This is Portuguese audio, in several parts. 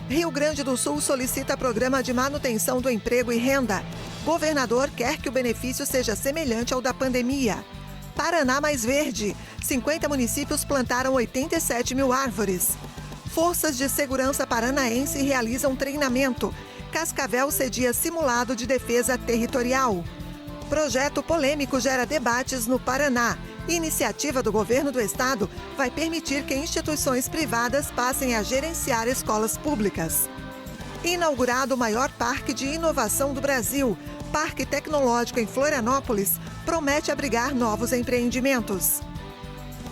Rio Grande do Sul solicita programa de manutenção do emprego e renda. Governador quer que o benefício seja semelhante ao da pandemia. Paraná mais verde. 50 municípios plantaram 87 mil árvores. Forças de segurança paranaense realizam treinamento. Cascavel cedia simulado de defesa territorial. Projeto polêmico gera debates no Paraná. Iniciativa do governo do estado vai permitir que instituições privadas passem a gerenciar escolas públicas. Inaugurado o maior parque de inovação do Brasil, Parque Tecnológico em Florianópolis, promete abrigar novos empreendimentos.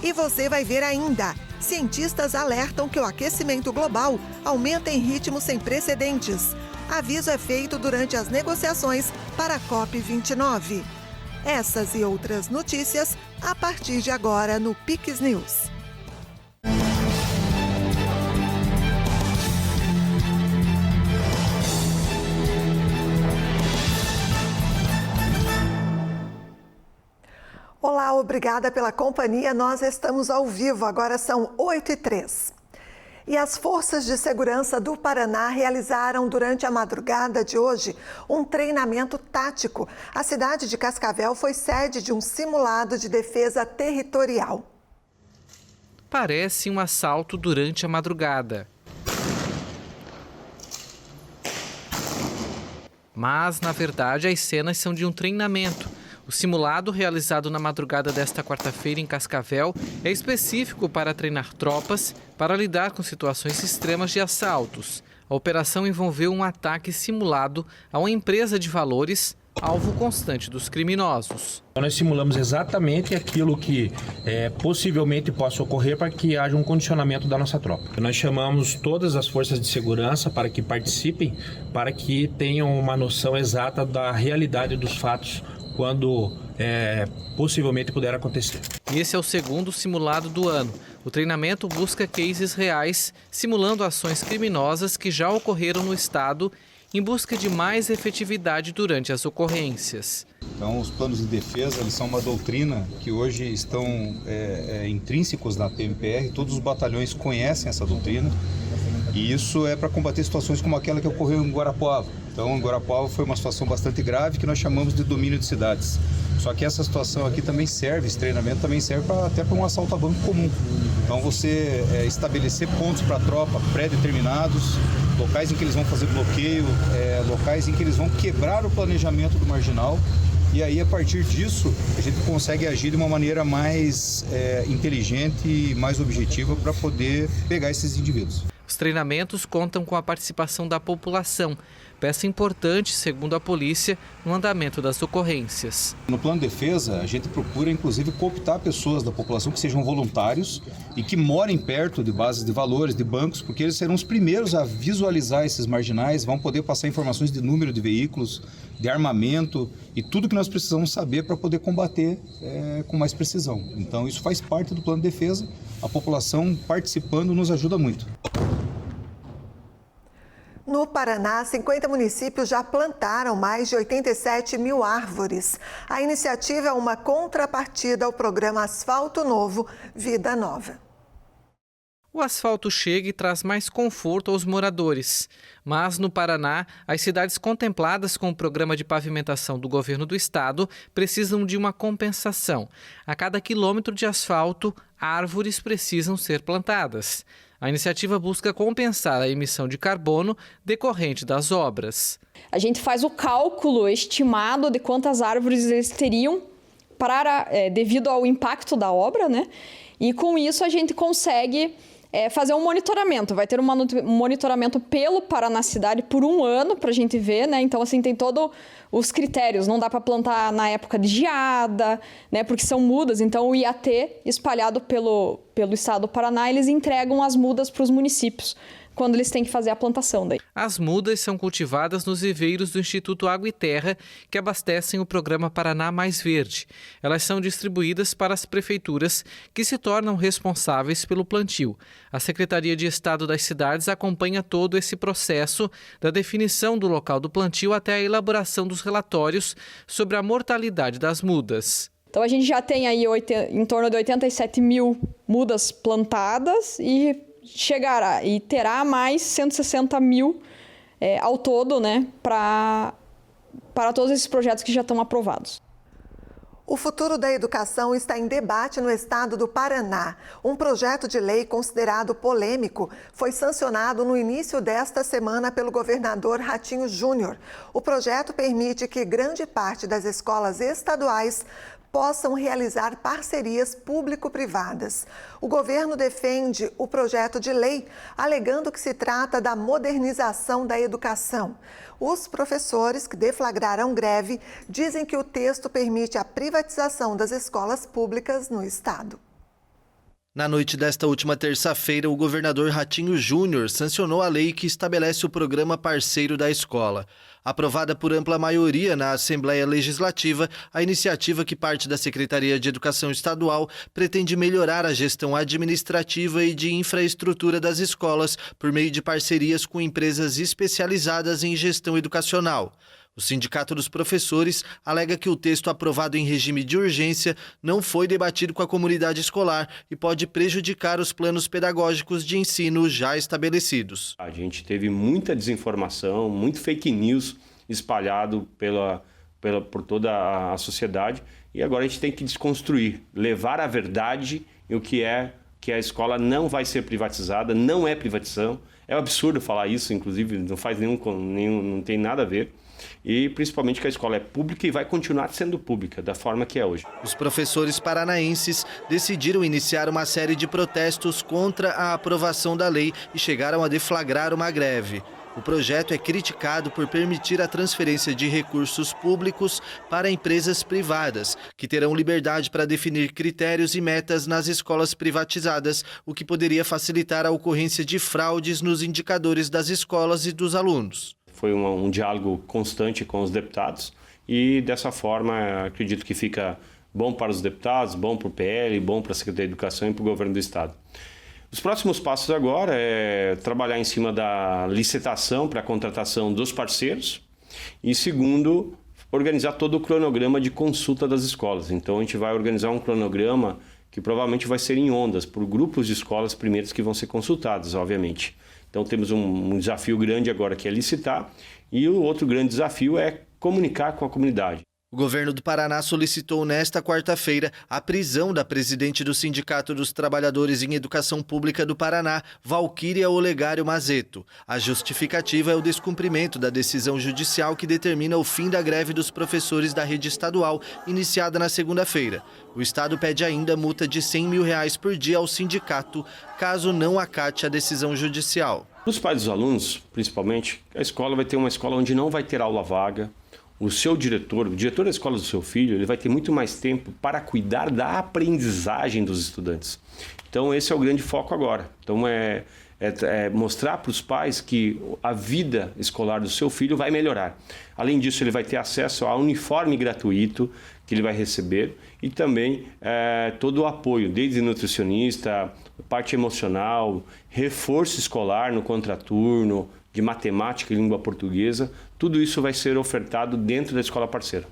E você vai ver ainda. Cientistas alertam que o aquecimento global aumenta em ritmo sem precedentes. Aviso é feito durante as negociações para a COP29. Essas e outras notícias a partir de agora no Pix News. Olá, obrigada pela companhia. Nós estamos ao vivo, agora são 8h03. E as forças de segurança do Paraná realizaram durante a madrugada de hoje um treinamento tático. A cidade de Cascavel foi sede de um simulado de defesa territorial. Parece um assalto durante a madrugada. Mas, na verdade, as cenas são de um treinamento. O simulado, realizado na madrugada desta quarta-feira em Cascavel, é específico para treinar tropas para lidar com situações extremas de assaltos. A operação envolveu um ataque simulado a uma empresa de valores, alvo constante dos criminosos. Nós simulamos exatamente aquilo que possivelmente possa ocorrer para que haja um condicionamento da nossa tropa. Nós chamamos todas as forças de segurança para que participem, para que tenham uma noção exata da realidade dos fatos quando possivelmente puder acontecer. Esse é o segundo simulado do ano. O treinamento busca cases reais, simulando ações criminosas que já ocorreram no estado, em busca de mais efetividade durante as ocorrências. Então, os planos de defesa eles são uma doutrina que hoje estão intrínsecos na PMPR, todos os batalhões conhecem essa doutrina, e isso é para combater situações como aquela que ocorreu em Guarapuava. Então, em Guarapuava foi uma situação bastante grave que nós chamamos de domínio de cidades. Só que essa situação aqui também serve, esse treinamento também serve até para um assalto a banco comum. Então, você estabelecer pontos para a tropa pré-determinados, locais em que eles vão fazer bloqueio, locais em que eles vão quebrar o planejamento do marginal. E aí, a partir disso, a gente consegue agir de uma maneira mais inteligente e mais objetiva para poder pegar esses indivíduos. Os treinamentos contam com a participação da população, peça importante, segundo a polícia, no andamento das ocorrências. No plano de defesa, a gente procura, inclusive, cooptar pessoas da população que sejam voluntários e que morem perto de bases de valores, de bancos, porque eles serão os primeiros a visualizar esses marginais, vão poder passar informações de número de veículos, de armamento e tudo que nós precisamos saber para poder combater com mais precisão. Então, isso faz parte do plano de defesa. A população participando nos ajuda muito. No Paraná, 50 municípios já plantaram mais de 87 mil árvores. A iniciativa é uma contrapartida ao programa Asfalto Novo, Vida Nova. O asfalto chega e traz mais conforto aos moradores. Mas, no Paraná, as cidades contempladas com o programa de pavimentação do governo do estado precisam de uma compensação. A cada quilômetro de asfalto, árvores precisam ser plantadas. A iniciativa busca compensar a emissão de carbono decorrente das obras. A gente faz o cálculo estimado de quantas árvores eles teriam devido ao impacto da obra, né? E com isso a gente consegue fazer um monitoramento. Vai ter um monitoramento pelo Paraná Cidade por um ano para a gente ver, né? Então, assim, tem todos os critérios. Não dá para plantar na época de geada, né? Porque são mudas. Então, o IAT, espalhado pelo estado do Paraná, eles entregam as mudas para os municípios quando eles têm que fazer a plantação daí. As mudas são cultivadas nos viveiros do Instituto Água e Terra, que abastecem o programa Paraná Mais Verde. Elas são distribuídas para as prefeituras, que se tornam responsáveis pelo plantio. A Secretaria de Estado das Cidades acompanha todo esse processo, da definição do local do plantio até a elaboração dos relatórios sobre a mortalidade das mudas. Então, a gente já tem aí em torno de 87 mil mudas plantadas e chegará e terá mais 160 mil ao todo, né, para todos esses projetos que já estão aprovados. O futuro da educação está em debate no estado do Paraná. Um projeto de lei considerado polêmico foi sancionado no início desta semana pelo governador Ratinho Júnior. O projeto permite que grande parte das escolas estaduais possam realizar parcerias público-privadas. O governo defende o projeto de lei, alegando que se trata da modernização da educação. Os professores que deflagraram greve dizem que o texto permite a privatização das escolas públicas no estado. Na noite desta última terça-feira, o governador Ratinho Júnior sancionou a lei que estabelece o programa Parceiro da Escola. Aprovada por ampla maioria na Assembleia Legislativa, a iniciativa, que parte da Secretaria de Educação Estadual, pretende melhorar a gestão administrativa e de infraestrutura das escolas por meio de parcerias com empresas especializadas em gestão educacional. O Sindicato dos Professores alega que o texto aprovado em regime de urgência não foi debatido com a comunidade escolar e pode prejudicar os planos pedagógicos de ensino já estabelecidos. A gente teve muita desinformação, muito fake news espalhado por toda a sociedade, e agora a gente tem que desconstruir, levar a verdade e o que é que a escola não vai ser privatizada, não é privatização. É um absurdo falar isso, inclusive não faz não tem nada a ver. E principalmente que a escola é pública e vai continuar sendo pública, da forma que é hoje. Os professores paranaenses decidiram iniciar uma série de protestos contra a aprovação da lei e chegaram a deflagrar uma greve. O projeto é criticado por permitir a transferência de recursos públicos para empresas privadas, que terão liberdade para definir critérios e metas nas escolas privatizadas, o que poderia facilitar a ocorrência de fraudes nos indicadores das escolas e dos alunos. Foi um diálogo constante com os deputados e, dessa forma, acredito que fica bom para os deputados, bom para o PL, bom para a Secretaria de Educação e para o governo do Estado. Os próximos passos agora é trabalhar em cima da licitação para a contratação dos parceiros e, segundo, organizar todo o cronograma de consulta das escolas. Então, a gente vai organizar um cronograma que provavelmente vai ser em ondas, por grupos de escolas primeiras que vão ser consultadas, obviamente. Então temos um desafio grande agora, que é licitar, e o outro grande desafio é comunicar com a comunidade. O governo do Paraná solicitou nesta quarta-feira a prisão da presidente do Sindicato dos Trabalhadores em Educação Pública do Paraná, Valquíria Olegário Mazeto. A justificativa é o descumprimento da decisão judicial que determina o fim da greve dos professores da rede estadual, iniciada na segunda-feira. O Estado pede ainda multa de R$100 mil por dia ao sindicato, caso não acate a decisão judicial. Os pais dos alunos, principalmente, a escola vai ter uma escola onde não vai ter aula vaga. O seu diretor, o diretor da escola do seu filho, ele vai ter muito mais tempo para cuidar da aprendizagem dos estudantes. Então esse é o grande foco agora. Então é mostrar para os pais que a vida escolar do seu filho vai melhorar. Além disso, ele vai ter acesso a uniforme gratuito que ele vai receber e também todo o apoio, desde nutricionista, parte emocional, reforço escolar no contraturno, de matemática e língua portuguesa, tudo isso vai ser ofertado dentro da escola parceira.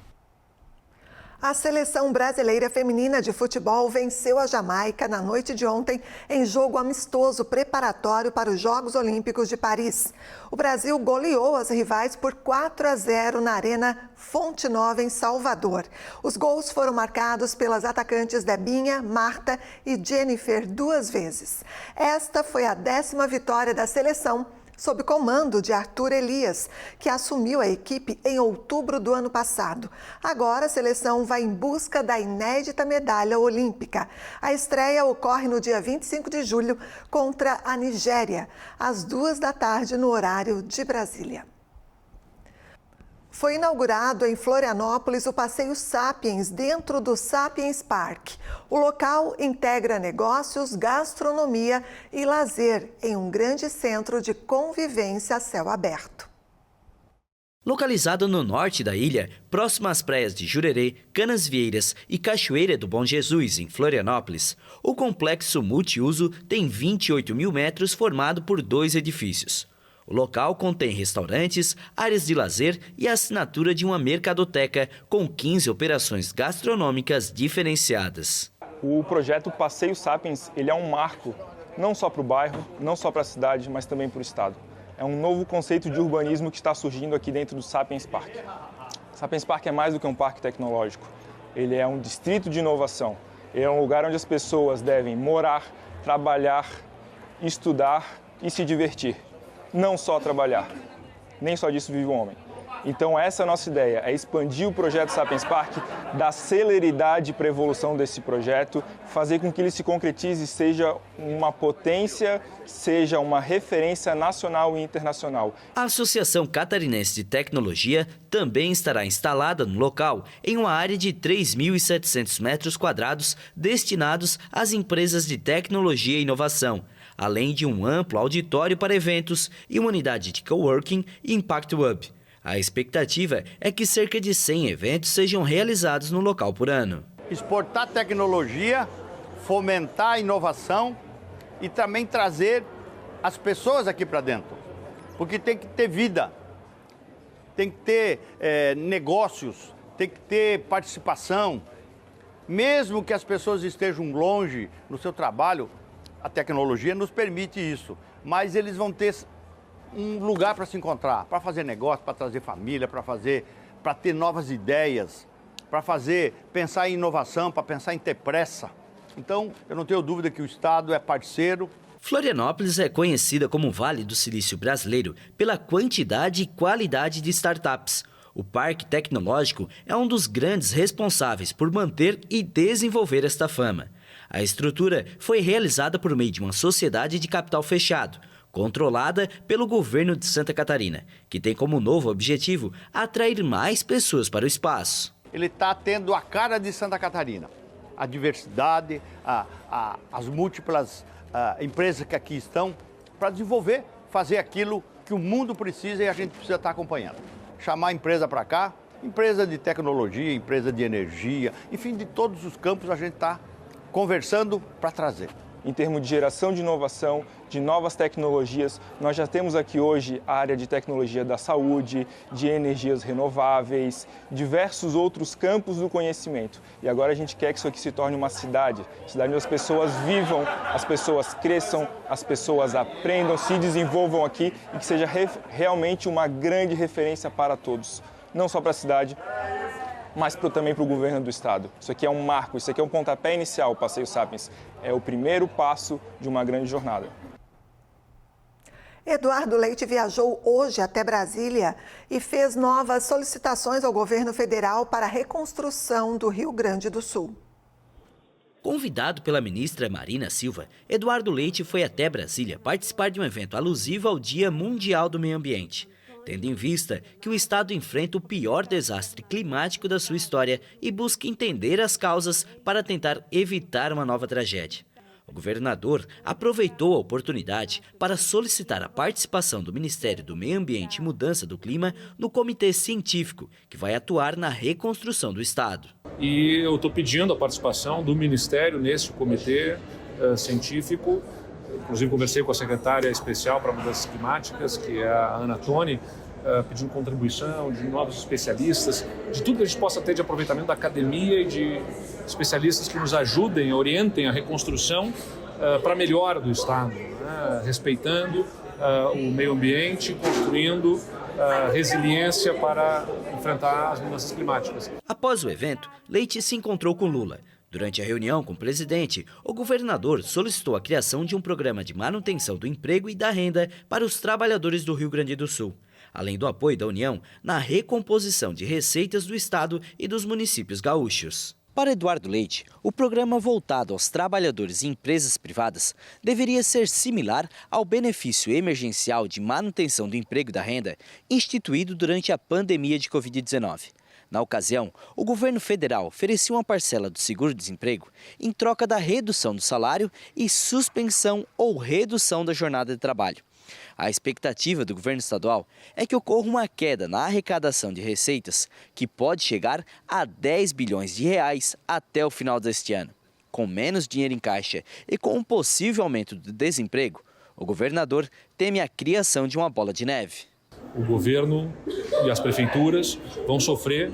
A seleção brasileira feminina de futebol venceu a Jamaica na noite de ontem em jogo amistoso preparatório para os Jogos Olímpicos de Paris. O Brasil goleou as rivais por 4-0 na Arena Fonte Nova, em Salvador. Os gols foram marcados pelas atacantes Debinha, Marta e Jennifer 2 vezes. Esta foi a 10ª vitória da seleção, sob comando de Arthur Elias, que assumiu a equipe em outubro do ano passado. Agora a seleção vai em busca da inédita medalha olímpica. A estreia ocorre no dia 25 de julho contra a Nigéria, às 14h no horário de Brasília. Foi inaugurado em Florianópolis o Passeio Sapiens, dentro do Sapiens Park. O local integra negócios, gastronomia e lazer em um grande centro de convivência a céu aberto. Localizado no norte da ilha, próximo às praias de Jurerê, Canasvieiras e Cachoeira do Bom Jesus, em Florianópolis, o complexo multiuso tem 28 mil metros formado por 2 edifícios. O local contém restaurantes, áreas de lazer e a assinatura de uma mercadoteca com 15 operações gastronômicas diferenciadas. O projeto Passeio Sapiens ele é um marco não só para o bairro, não só para a cidade, mas também para o estado. É um novo conceito de urbanismo que está surgindo aqui dentro do Sapiens Park. Sapiens Park é mais do que um parque tecnológico. Ele é um distrito de inovação. Ele é um lugar onde as pessoas devem morar, trabalhar, estudar e se divertir. Não só trabalhar. Nem só disso vive o homem. Então essa é a nossa ideia, é expandir o projeto Sapiens Park, dar celeridade para a evolução desse projeto, fazer com que ele se concretize, seja uma potência, seja uma referência nacional e internacional. A Associação Catarinense de Tecnologia também estará instalada no local, em uma área de 3.700 metros quadrados destinados às empresas de tecnologia e inovação, além de um amplo auditório para eventos e uma unidade de coworking e Impact Hub. A expectativa é que cerca de 100 eventos sejam realizados no local por ano. Exportar tecnologia, fomentar a inovação e também trazer as pessoas aqui para dentro. Porque tem que ter vida, tem que ter negócios, tem que ter participação. Mesmo que as pessoas estejam longe no seu trabalho, a tecnologia nos permite isso. Mas eles vão ter um lugar para se encontrar, para fazer negócio, para trazer família, para ter novas ideias, para pensar em inovação, para pensar em ter pressa. Então, eu não tenho dúvida que o Estado é parceiro. Florianópolis é conhecida como Vale do Silício Brasileiro pela quantidade e qualidade de startups. O Parque Tecnológico é um dos grandes responsáveis por manter e desenvolver esta fama. A estrutura foi realizada por meio de uma sociedade de capital fechado, controlada pelo governo de Santa Catarina, que tem como novo objetivo atrair mais pessoas para o espaço. Ele está tendo a cara de Santa Catarina, a diversidade, as múltiplas empresas que aqui estão, para desenvolver, fazer aquilo que o mundo precisa e a gente precisa estar acompanhando. Chamar a empresa para cá, empresa de tecnologia, empresa de energia, enfim, de todos os campos a gente está conversando para trazer. Em termos de geração de inovação, de novas tecnologias, nós já temos aqui hoje a área de tecnologia da saúde, de energias renováveis, diversos outros campos do conhecimento. E agora a gente quer que isso aqui se torne uma cidade onde as pessoas vivam, as pessoas cresçam, as pessoas aprendam, se desenvolvam aqui e que seja realmente uma grande referência para todos, não só para a cidade, mas também para o governo do estado. Isso aqui é um marco, isso aqui é um pontapé inicial, o Passeio Sapiens. É o primeiro passo de uma grande jornada. Eduardo Leite viajou hoje até Brasília e fez novas solicitações ao governo federal para a reconstrução do Rio Grande do Sul. Convidado pela ministra Marina Silva, Eduardo Leite foi até Brasília participar de um evento alusivo ao Dia Mundial do Meio Ambiente, tendo em vista que o estado enfrenta o pior desastre climático da sua história e busca entender as causas para tentar evitar uma nova tragédia. O governador aproveitou a oportunidade para solicitar a participação do Ministério do Meio Ambiente e Mudança do Clima no comitê científico, que vai atuar na reconstrução do estado. E eu estou pedindo a participação do Ministério nesse comitê científico. Inclusive, conversei com a secretária especial para mudanças climáticas, que é a Ana Toni, pedindo contribuição de novos especialistas, de tudo que a gente possa ter de aproveitamento da academia e de especialistas que nos ajudem, orientem a reconstrução para melhor do Estado, né? Respeitando o meio ambiente, construindo resiliência para enfrentar as mudanças climáticas. Após o evento, Leite se encontrou com Lula. Durante a reunião com o presidente, o governador solicitou a criação de um programa de manutenção do emprego e da renda para os trabalhadores do Rio Grande do Sul, além do apoio da União na recomposição de receitas do estado e dos municípios gaúchos. Para Eduardo Leite, o programa voltado aos trabalhadores e empresas privadas deveria ser similar ao benefício emergencial de manutenção do emprego e da renda instituído durante a pandemia de Covid-19. Na ocasião, o governo federal oferecia uma parcela do seguro-desemprego em troca da redução do salário e suspensão ou redução da jornada de trabalho. A expectativa do governo estadual é que ocorra uma queda na arrecadação de receitas que pode chegar a 10 bilhões de reais até o final deste ano. Com menos dinheiro em caixa e com um possível aumento do desemprego, o governador teme a criação de uma bola de neve. O governo e as prefeituras vão sofrer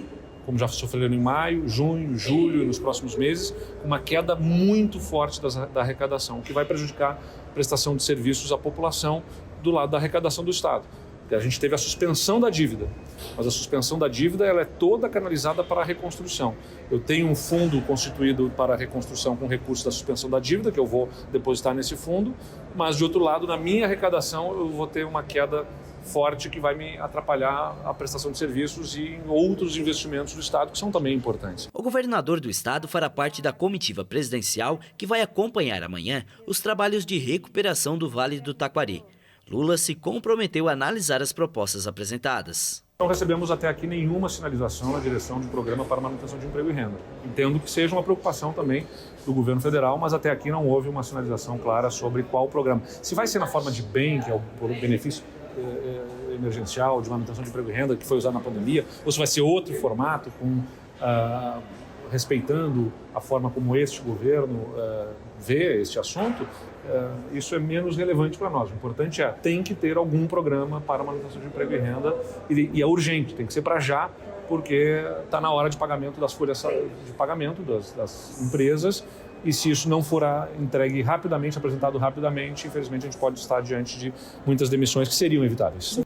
como já sofreram em maio, junho, julho e nos próximos meses, uma queda muito forte da arrecadação, o que vai prejudicar a prestação de serviços à população do lado da arrecadação do Estado. A gente teve a suspensão da dívida, mas a suspensão da dívida ela é toda canalizada para a reconstrução. Eu tenho um fundo constituído para a reconstrução com recursos da suspensão da dívida, que eu vou depositar nesse fundo, mas de outro lado, na minha arrecadação, eu vou ter uma queda forte que vai me atrapalhar a prestação de serviços e em outros investimentos do Estado que são também importantes. O governador do Estado fará parte da comitiva presidencial que vai acompanhar amanhã os trabalhos de recuperação do Vale do Taquari. Lula se comprometeu a analisar as propostas apresentadas. Não recebemos até aqui nenhuma sinalização na direção de programa para manutenção de emprego e renda. Entendo que seja uma preocupação também do governo federal, mas até aqui não houve uma sinalização clara sobre qual programa. Se vai ser na forma de bem, que é o benefício emergencial de manutenção de emprego e renda que foi usado na pandemia, ou se vai ser outro formato, respeitando a forma como este governo vê este assunto, isso é menos relevante para nós. O importante tem que ter algum programa para manutenção de emprego e renda e é urgente, tem que ser para já, porque está na hora de pagamento das folhas de pagamento das empresas e se isso não for entregue rapidamente, apresentado rapidamente, infelizmente a gente pode estar diante de muitas demissões que seriam evitáveis.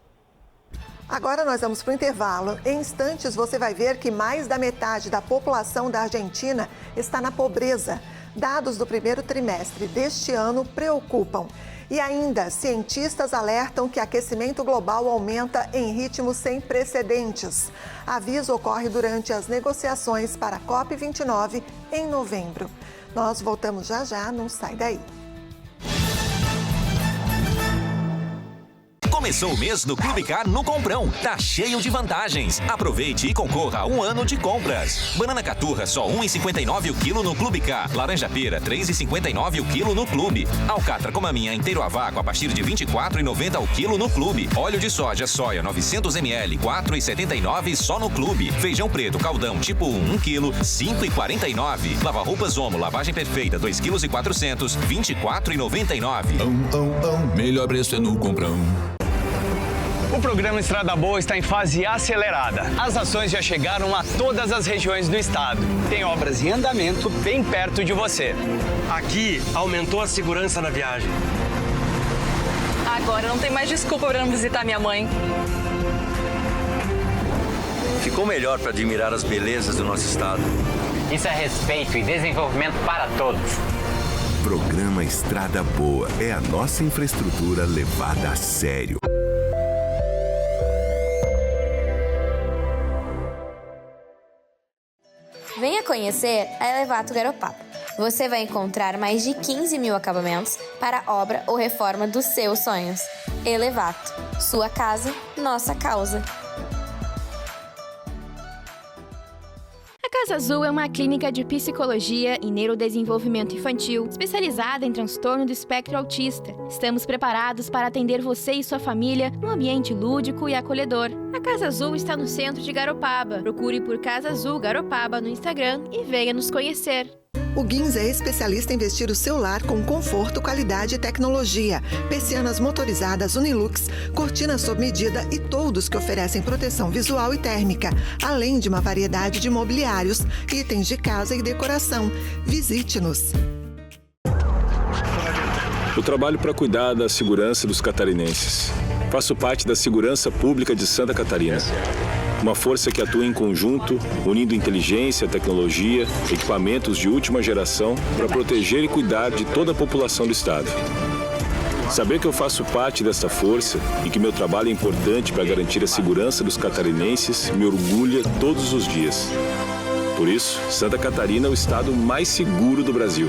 Agora nós vamos para o intervalo. Em instantes você vai ver que mais da metade da população da Argentina está na pobreza. Dados do primeiro trimestre deste ano preocupam. E ainda, cientistas alertam que aquecimento global aumenta em ritmo sem precedentes. Aviso ocorre durante as negociações para a COP29 em novembro. Nós voltamos já, não sai daí. Começou o mês do Clube Car no Comprão. Tá cheio de vantagens. Aproveite e concorra a um ano de compras. Banana caturra só R$ 1,59 o quilo no Clube Car. Laranja pera R$ 3,59 o quilo no Clube. Alcatra com maminha inteiro a vácuo a partir de R$ 24,90 o quilo no Clube. Óleo de soja 900 ml R$ 4,79 só no Clube. Feijão preto caldão tipo 1 quilo R$ 5,49. Lava-roupas Omo lavagem perfeita 2,4 kg R$ 24,99. Melhor preço é no Comprão. O programa Estrada Boa está em fase acelerada. As ações já chegaram a todas as regiões do estado. Tem obras em andamento bem perto de você. Aqui aumentou a segurança na viagem. Agora não tem mais desculpa para não visitar minha mãe. Ficou melhor para admirar as belezas do nosso estado. Isso é respeito e desenvolvimento para todos. Programa Estrada Boa é a nossa infraestrutura levada a sério. Venha conhecer a Elevato Garopaba. Você vai encontrar mais de 15 mil acabamentos para a obra ou reforma dos seus sonhos. Elevato. Sua casa, nossa causa. A Casa Azul é uma clínica de psicologia e neurodesenvolvimento infantil especializada em transtorno do espectro autista. Estamos preparados para atender você e sua família num ambiente lúdico e acolhedor. A Casa Azul está no centro de Garopaba. Procure por Casa Azul Garopaba no Instagram e venha nos conhecer. O Guinz é especialista em vestir o seu lar com conforto, qualidade e tecnologia. Persianas motorizadas Unilux, cortinas sob medida e toldos que oferecem proteção visual e térmica, além de uma variedade de mobiliários, itens de casa e decoração. Visite-nos. Eu trabalho para cuidar da segurança dos catarinenses. Faço parte da Segurança Pública de Santa Catarina. Uma força que atua em conjunto, unindo inteligência, tecnologia, equipamentos de última geração para proteger e cuidar de toda a população do estado. Saber que eu faço parte dessa força e que meu trabalho é importante para garantir a segurança dos catarinenses me orgulha todos os dias. Por isso, Santa Catarina é o estado mais seguro do Brasil.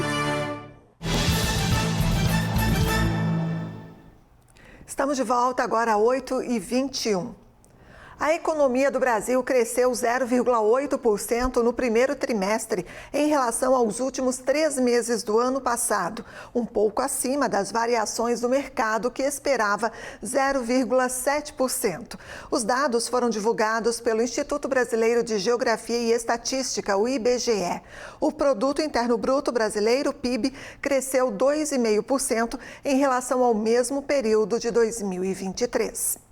Estamos de volta agora às 8h21. A economia do Brasil cresceu 0,8% no primeiro trimestre em relação aos últimos 3 meses do ano passado, um pouco acima das variações do mercado, que esperava 0,7%. Os dados foram divulgados pelo Instituto Brasileiro de Geografia e Estatística, o IBGE. O Produto Interno Bruto Brasileiro, o PIB, cresceu 2,5% em relação ao mesmo período de 2023.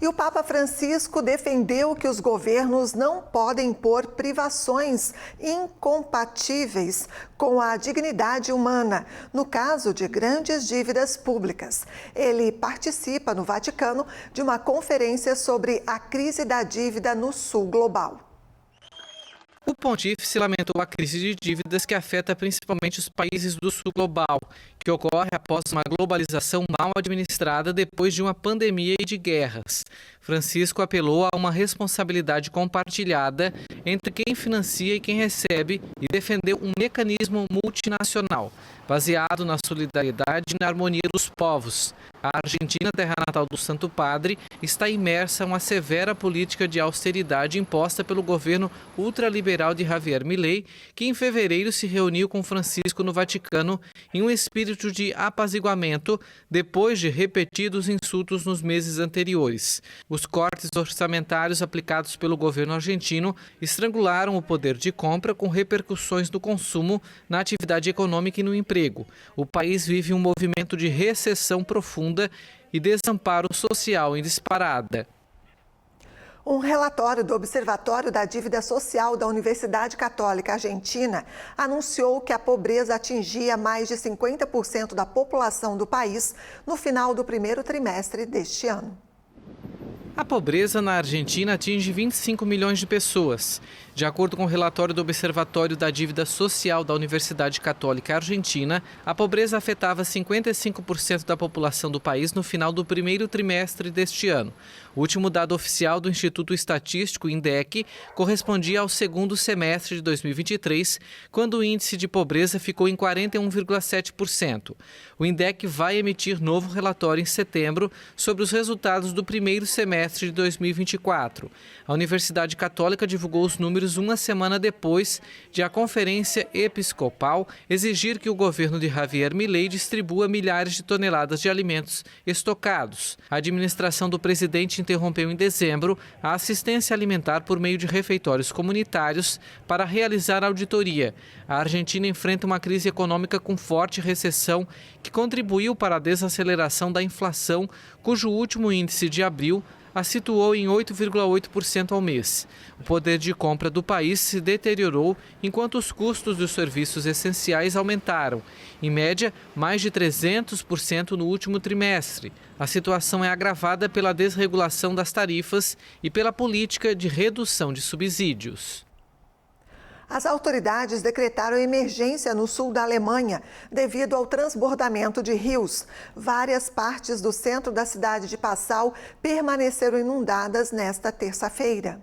E o Papa Francisco defendeu que os governos não podem impor privações incompatíveis com a dignidade humana, no caso de grandes dívidas públicas. Ele participa no Vaticano de uma conferência sobre a crise da dívida no sul global. O pontífice lamentou a crise de dívidas que afeta principalmente os países do sul global, que ocorre após uma globalização mal administrada depois de uma pandemia e de guerras. Francisco apelou a uma responsabilidade compartilhada entre quem financia e quem recebe e defendeu um mecanismo multinacional, baseado na solidariedade e na harmonia dos povos. A Argentina, terra natal do Santo Padre, está imersa em uma severa política de austeridade imposta pelo governo ultraliberal de Javier Milei, que em fevereiro se reuniu com Francisco no Vaticano em um espírito de apaziguamento depois de repetidos insultos nos meses anteriores. Os cortes orçamentários aplicados pelo governo argentino estrangularam o poder de compra, com repercussões no consumo, na atividade econômica e no emprego. O país vive um movimento de recessão profunda e desamparo social em disparada. Um relatório do Observatório da Dívida Social da Universidade Católica Argentina anunciou que a pobreza atingia mais de 50% da população do país no final do primeiro trimestre deste ano. A pobreza na Argentina atinge 25 milhões de pessoas. De acordo com o relatório do Observatório da Dívida Social da Universidade Católica Argentina, a pobreza afetava 55% da população do país no final do primeiro trimestre deste ano. O último dado oficial do Instituto Estatístico, INDEC, correspondia ao segundo semestre de 2023, quando o índice de pobreza ficou em 41,7%. O INDEC vai emitir novo relatório em setembro sobre os resultados do primeiro semestre de 2024. A Universidade Católica divulgou os números uma semana depois de a Conferência Episcopal exigir que o governo de Javier Milei distribua milhares de toneladas de alimentos estocados. A administração do presidente interrompeu em dezembro a assistência alimentar por meio de refeitórios comunitários para realizar auditoria. A Argentina enfrenta uma crise econômica com forte recessão que contribuiu para a desaceleração da inflação, cujo último índice de abril a situou em 8,8% ao mês. O poder de compra do país se deteriorou enquanto os custos dos serviços essenciais aumentaram, em média, mais de 300% no último trimestre. A situação é agravada pela desregulação das tarifas e pela política de redução de subsídios. As autoridades decretaram emergência no sul da Alemanha devido ao transbordamento de rios. Várias partes do centro da cidade de Passau permaneceram inundadas nesta terça-feira.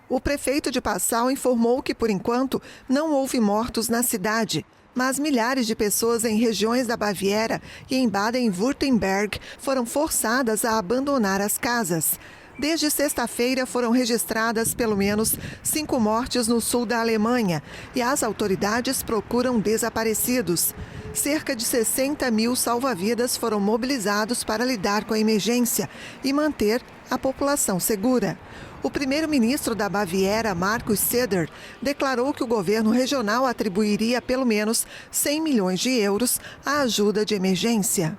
O prefeito de Passau informou que, por enquanto, não houve mortos na cidade, mas milhares de pessoas em regiões da Baviera e em Baden-Württemberg foram forçadas a abandonar as casas. Desde sexta-feira foram registradas pelo menos 5 mortes no sul da Alemanha e as autoridades procuram desaparecidos. Cerca de 60 mil salva-vidas foram mobilizados para lidar com a emergência e manter a população segura. O primeiro-ministro da Baviera, Markus Söder, declarou que o governo regional atribuiria pelo menos 100 milhões de euros à ajuda de emergência.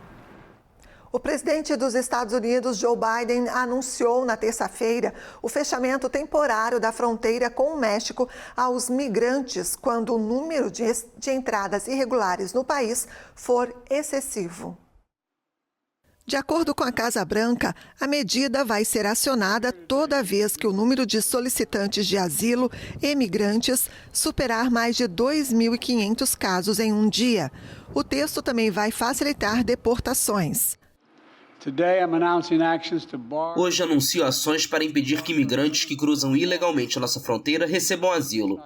O presidente dos Estados Unidos, Joe Biden, anunciou na terça-feira o fechamento temporário da fronteira com o México aos migrantes quando o número de entradas irregulares no país for excessivo. De acordo com a Casa Branca, a medida vai ser acionada toda vez que o número de solicitantes de asilo e migrantes superar mais de 2.500 casos em um dia. O texto também vai facilitar deportações. Hoje anuncio ações para impedir que imigrantes que cruzam ilegalmente a nossa fronteira recebam asilo.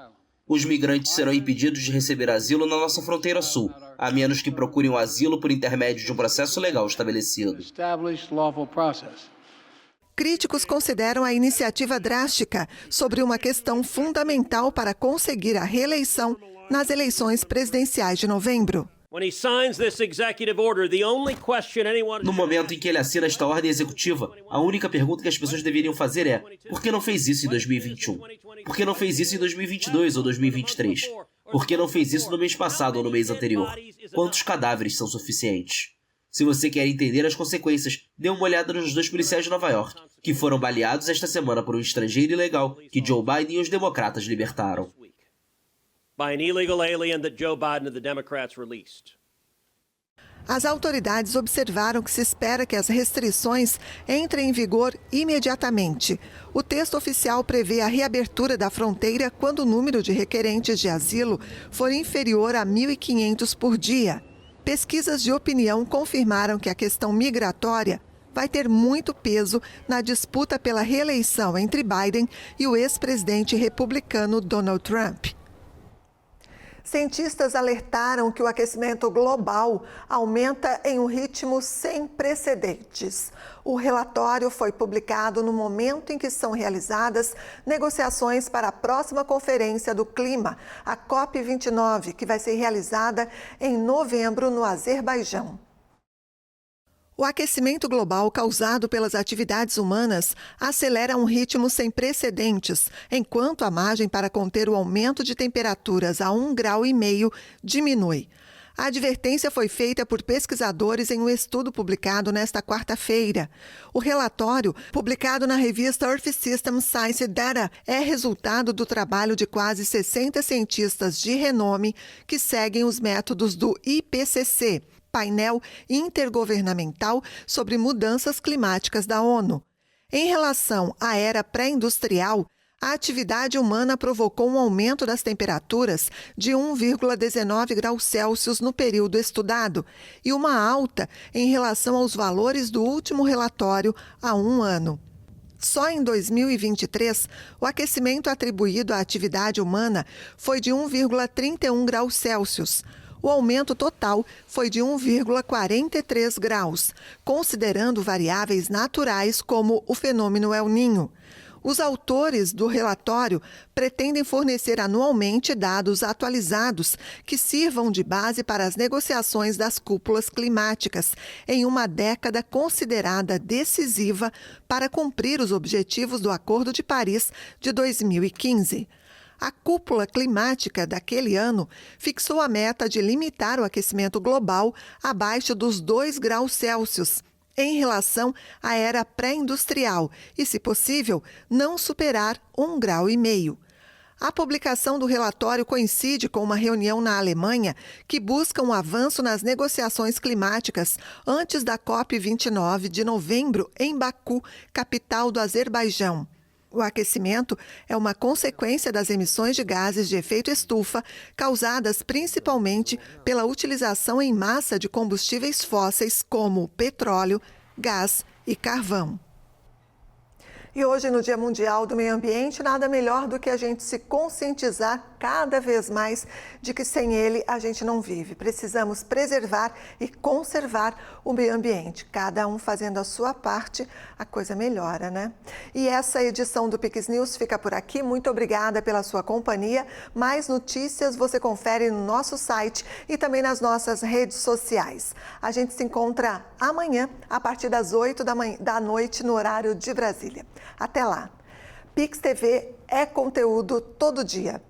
Os migrantes serão impedidos de receber asilo na nossa fronteira sul, a menos que procurem o asilo por intermédio de um processo legal estabelecido. Críticos consideram a iniciativa drástica sobre uma questão fundamental para conseguir a reeleição nas eleições presidenciais de novembro. No momento em que ele assina esta ordem executiva, a única pergunta que as pessoas deveriam fazer é: por que não fez isso em 2021? Por que não fez isso em 2022 ou 2023? Por que não fez isso no mês passado ou no mês anterior? Quantos cadáveres são suficientes? Se você quer entender as consequências, dê uma olhada nos 2 policiais de Nova York, que foram baleados esta semana por um estrangeiro ilegal que Joe Biden e os democratas libertaram. By an illegal alien that Joe Biden and the Democrats released. As autoridades observaram que se espera que as restrições entrem em vigor imediatamente. O texto oficial prevê a reabertura da fronteira quando o número de requerentes de asilo for inferior a 1.500 por dia. Pesquisas de opinião confirmaram que a questão migratória vai ter muito peso na disputa pela reeleição entre Biden e o ex-presidente republicano Donald Trump. Cientistas alertaram que o aquecimento global aumenta em um ritmo sem precedentes. O relatório foi publicado no momento em que são realizadas negociações para a próxima Conferência do Clima, a COP29, que vai ser realizada em novembro no Azerbaijão. O aquecimento global causado pelas atividades humanas acelera um ritmo sem precedentes, enquanto a margem para conter o aumento de temperaturas a 1,5 graus diminui. A advertência foi feita por pesquisadores em um estudo publicado nesta quarta-feira. O relatório, publicado na revista Earth System Science Data, é resultado do trabalho de quase 60 cientistas de renome que seguem os métodos do IPCC, Painel Intergovernamental sobre Mudanças Climáticas da ONU. Em relação à era pré-industrial, a atividade humana provocou um aumento das temperaturas de 1,19 graus Celsius no período estudado e uma alta em relação aos valores do último relatório há um ano. Só em 2023, o aquecimento atribuído à atividade humana foi de 1,31 graus Celsius. O aumento total foi de 1,43 graus, considerando variáveis naturais como o fenômeno El Niño. Os autores do relatório pretendem fornecer anualmente dados atualizados que sirvam de base para as negociações das cúpulas climáticas, em uma década considerada decisiva para cumprir os objetivos do Acordo de Paris de 2015. A cúpula climática daquele ano fixou a meta de limitar o aquecimento global abaixo dos 2 graus Celsius, em relação à era pré-industrial e, se possível, não superar 1,5 graus. A publicação do relatório coincide com uma reunião na Alemanha que busca um avanço nas negociações climáticas antes da COP29 de novembro em Baku, capital do Azerbaijão. O aquecimento é uma consequência das emissões de gases de efeito estufa, causadas principalmente pela utilização em massa de combustíveis fósseis como petróleo, gás e carvão. E hoje, no Dia Mundial do Meio Ambiente, nada melhor do que a gente se conscientizar cada vez mais de que sem ele a gente não vive. Precisamos preservar e conservar o meio ambiente. Cada um fazendo a sua parte, a coisa melhora, né? E essa edição do Pix News fica por aqui. Muito obrigada pela sua companhia. Mais notícias você confere no nosso site e também nas nossas redes sociais. A gente se encontra amanhã, a partir das 8 da noite, no horário de Brasília. Até lá. Pix TV é conteúdo todo dia.